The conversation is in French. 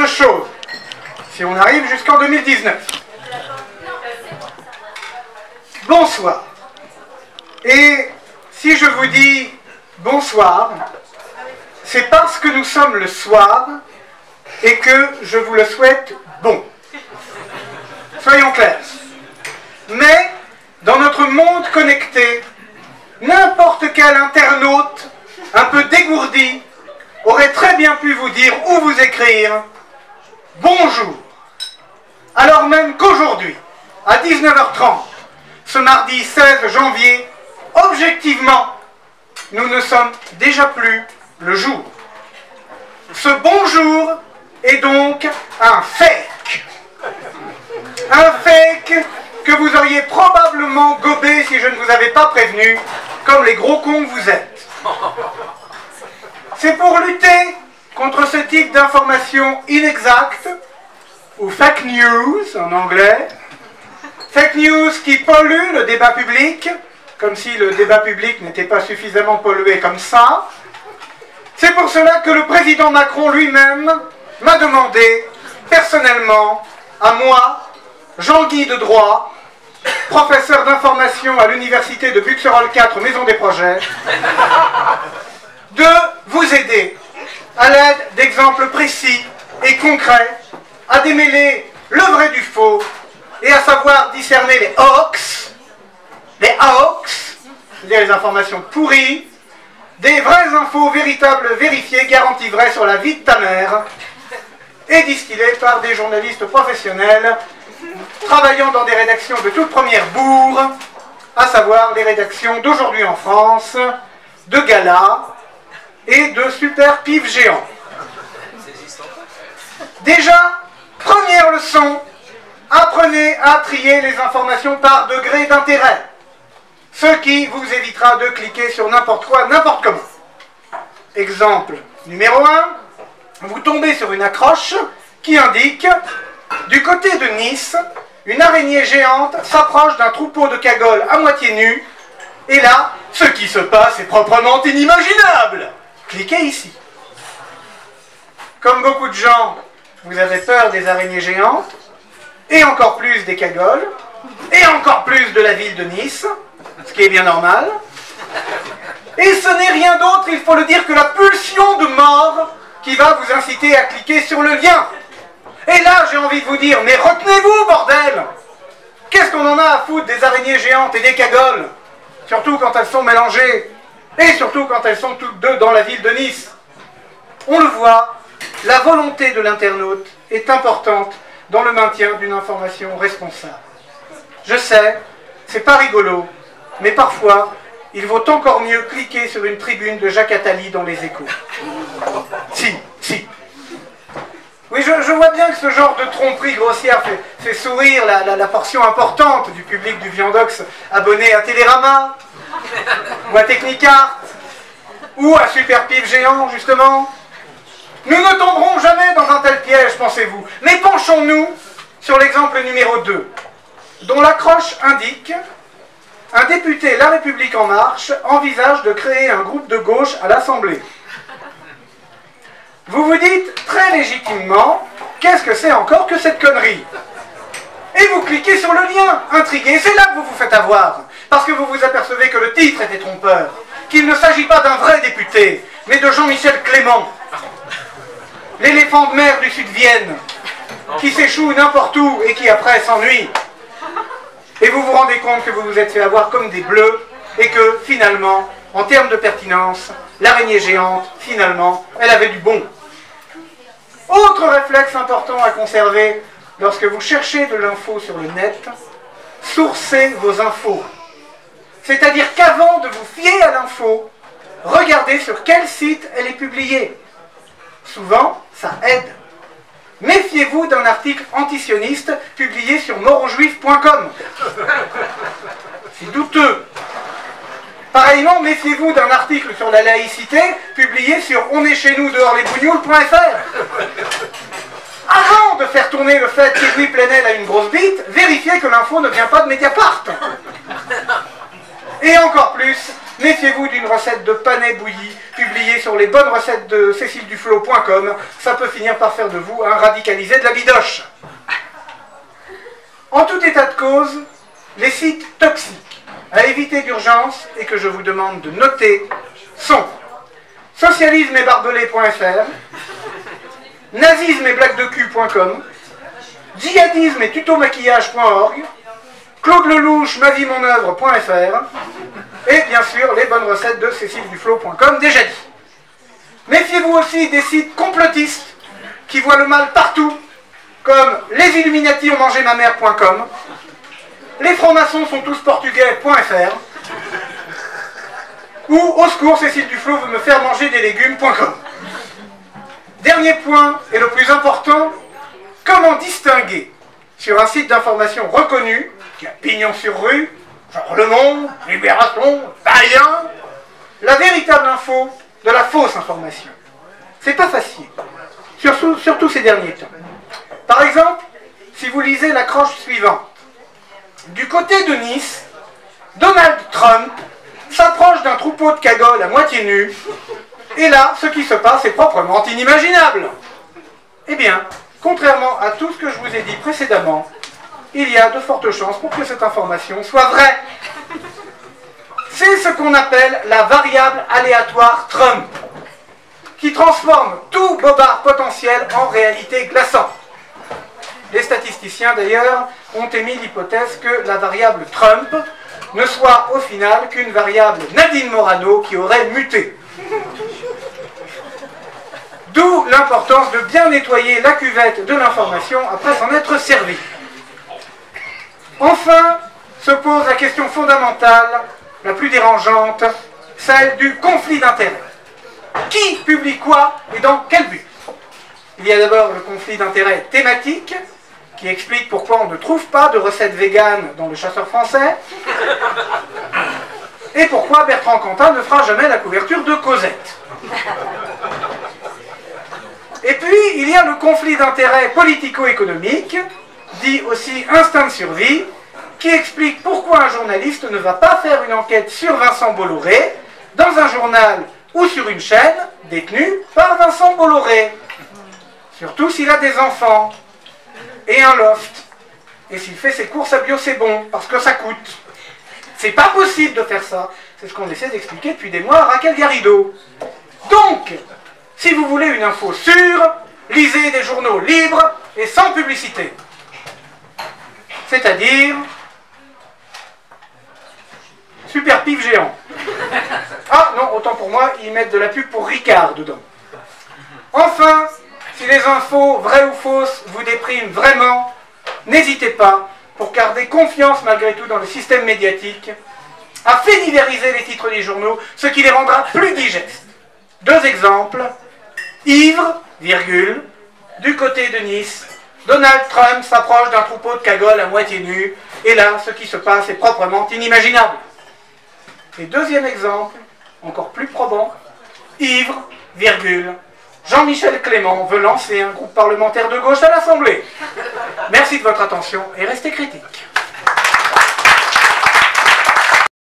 chose, si on arrive jusqu'en 2019. Bonsoir. Et si je vous dis bonsoir, c'est parce que nous sommes le soir et que je vous le souhaite bon. Soyons clairs. Mais, dans notre monde connecté, n'importe quel internaute un peu dégourdi aurait très bien pu vous dire ou vous écrire « Bonjour ». Alors même qu'aujourd'hui, à 19h30, ce mardi 16 janvier, objectivement, nous ne sommes déjà plus le jour. Ce bonjour est donc un fake. Un fake que vous auriez probablement gobé si je ne vous avais pas prévenu, comme les gros cons que vous êtes. C'est pour lutter contre ce type d'informations inexactes, ou fake news en anglais, fake news qui polluent le débat public, comme si le débat public n'était pas suffisamment pollué comme ça. C'est pour cela que le président Macron lui-même m'a demandé, personnellement, à moi, Jean-Guy de Droit, professeur d'information à l'université de Buxerolles 4, Maison des Projets, de vous aider, à l'aide d'exemples précis et concrets, à démêler le vrai du faux, et à savoir discerner les hoax, c'est-à-dire les informations pourries, des vraies infos véritables, vérifiées, garanties vraies sur la vie de ta mère, et distillées par des journalistes professionnels travaillant dans des rédactions de toute première bourre, à savoir les rédactions d'Aujourd'hui en France, de Gala et de Super Pif Géant. Déjà, première leçon, apprenez à trier les informations par degré d'intérêt, ce qui vous évitera de cliquer sur n'importe quoi, n'importe comment. Exemple numéro 1, vous tombez sur une accroche qui indique « Du côté de Nice, une araignée géante s'approche d'un troupeau de cagoles à moitié nus, et là, ce qui se passe est proprement inimaginable !» Cliquez ici. Comme beaucoup de gens, vous avez peur des araignées géantes, et encore plus des cagoles, et encore plus de la ville de Nice, ce qui est bien normal. Et ce n'est rien d'autre, il faut le dire, que la pulsion de mort qui va vous inciter à cliquer sur le lien. Et là, j'ai envie de vous dire, mais retenez-vous, bordel! Qu'est-ce qu'on en a à foutre des araignées géantes et des cagoles? Surtout quand elles sont mélangées, et surtout quand elles sont toutes deux dans la ville de Nice. On le voit, la volonté de l'internaute est importante dans le maintien d'une information responsable. Je sais, c'est pas rigolo, mais parfois, il vaut encore mieux cliquer sur une tribune de Jacques Attali dans les Échos. Si. Oui, je vois bien que ce genre de tromperie grossière fait sourire la portion importante du public du Viandox abonné à Télérama, ou à Technicart, ou à Super Pif Géant, justement. Nous ne tomberons jamais dans un tel piège, pensez-vous. Mais penchons-nous sur l'exemple numéro 2, dont l'accroche indique « Un député La République En Marche envisage de créer un groupe de gauche à l'Assemblée. » Vous vous dites très légitimement « Qu'est-ce que c'est encore que cette connerie ?» Et vous cliquez sur le lien, intrigué. C'est là que vous vous faites avoir, parce que vous vous apercevez que le titre était trompeur, qu'il ne s'agit pas d'un vrai député, mais de Jean-Michel Clément, l'éléphant de mer du Sud-Vienne, qui s'échoue n'importe où et qui après s'ennuie. Et vous vous rendez compte que vous vous êtes fait avoir comme des bleus, et que finalement, en termes de pertinence, l'araignée géante, finalement, elle avait du bon. Autre réflexe important à conserver lorsque vous cherchez de l'info sur le net, sourcez vos infos. C'est-à-dire qu'avant de vous fier à l'info, regardez sur quel site elle est publiée. Souvent, ça aide. Méfiez-vous d'un article antisioniste publié sur moronjuif.com. C'est douteux. Pareillement, méfiez-vous d'un article sur la laïcité publié sur onestcheznous-dehors-les-bougnoules.fr. Avant de faire tourner le fait qu'Edoui Plenel a une grosse bite, vérifiez que l'info ne vient pas de Mediapart. Et encore plus, méfiez-vous d'une recette de panais bouilli publiée publié sur les bonnes recettes de cécileduflo.com, ça peut finir par faire de vous un radicalisé de la bidoche. En tout état de cause, les sites toxiques à éviter d'urgence et que je vous demande de noter sont socialisme-et-barbelé.fr, nazisme-et-blaguedecu.com, djihadisme et tutomaquillage.org, Claude Lelouch, maviemonœuvre.fr et bien sûr les bonnes recettes de cécileduflo.com déjà dit. Méfiez-vous aussi des sites complotistes qui voient le mal partout, comme les Illuminati ont mangé ma mère.com, les francs-maçons sont tous portugais.fr ou au secours Cécile Duflo veut me faire manger des légumes.com. Dernier point et le plus important, comment distinguer sur un site d'information reconnu, qui a pignon sur rue, genre Le Monde, Libération, Parisien, la véritable info de la fausse information. C'est pas facile, surtout ces derniers temps. Par exemple, si vous lisez l'accroche suivante, du côté de Nice, Donald Trump s'approche d'un troupeau de cagoles à moitié nus, et là, ce qui se passe est proprement inimaginable. Eh bien, contrairement à tout ce que je vous ai dit précédemment, il y a de fortes chances pour que cette information soit vraie. C'est ce qu'on appelle la variable aléatoire Trump, qui transforme tout bobard potentiel en réalité glaçante. Les statisticiens, d'ailleurs, ont émis l'hypothèse que la variable Trump ne soit au final qu'une variable Nadine Morano qui aurait muté. D'où l'importance de bien nettoyer la cuvette de l'information après s'en être servi. Enfin, se pose la question fondamentale, la plus dérangeante, celle du conflit d'intérêts. Qui publie quoi et dans quel but? Il y a d'abord le conflit d'intérêts thématique, qui explique pourquoi on ne trouve pas de recettes véganes dans le chasseur français, et pourquoi Bertrand Cantat ne fera jamais la couverture de Cosette. Et puis, il y a le conflit d'intérêts politico-économique, dit aussi instinct de survie, qui explique pourquoi un journaliste ne va pas faire une enquête sur Vincent Bolloré dans un journal ou sur une chaîne détenue par Vincent Bolloré. Surtout s'il a des enfants et un loft. Et s'il fait ses courses à bio, c'est bon, parce que ça coûte. C'est pas possible de faire ça. C'est ce qu'on essaie d'expliquer depuis des mois à Raquel Garrido. Donc, si vous voulez une info sûre, lisez des journaux libres et sans publicité. C'est-à-dire Super Pif géant. Ah non, autant pour moi, ils mettent de la pub pour Ricard dedans. Enfin, si les infos, vraies ou fausses, vous dépriment vraiment, n'hésitez pas, pour garder confiance malgré tout dans le système médiatique, à fédéraliser les titres des journaux, ce qui les rendra plus digestes. Deux exemples. Ivre, virgule, du côté de Nice, Donald Trump s'approche d'un troupeau de cagoles à moitié nus, et là, ce qui se passe est proprement inimaginable. Et deuxième exemple, encore plus probant, Ivre, virgule, Jean-Michel Clément veut lancer un groupe parlementaire de gauche à l'Assemblée. Merci de votre attention et restez critiques.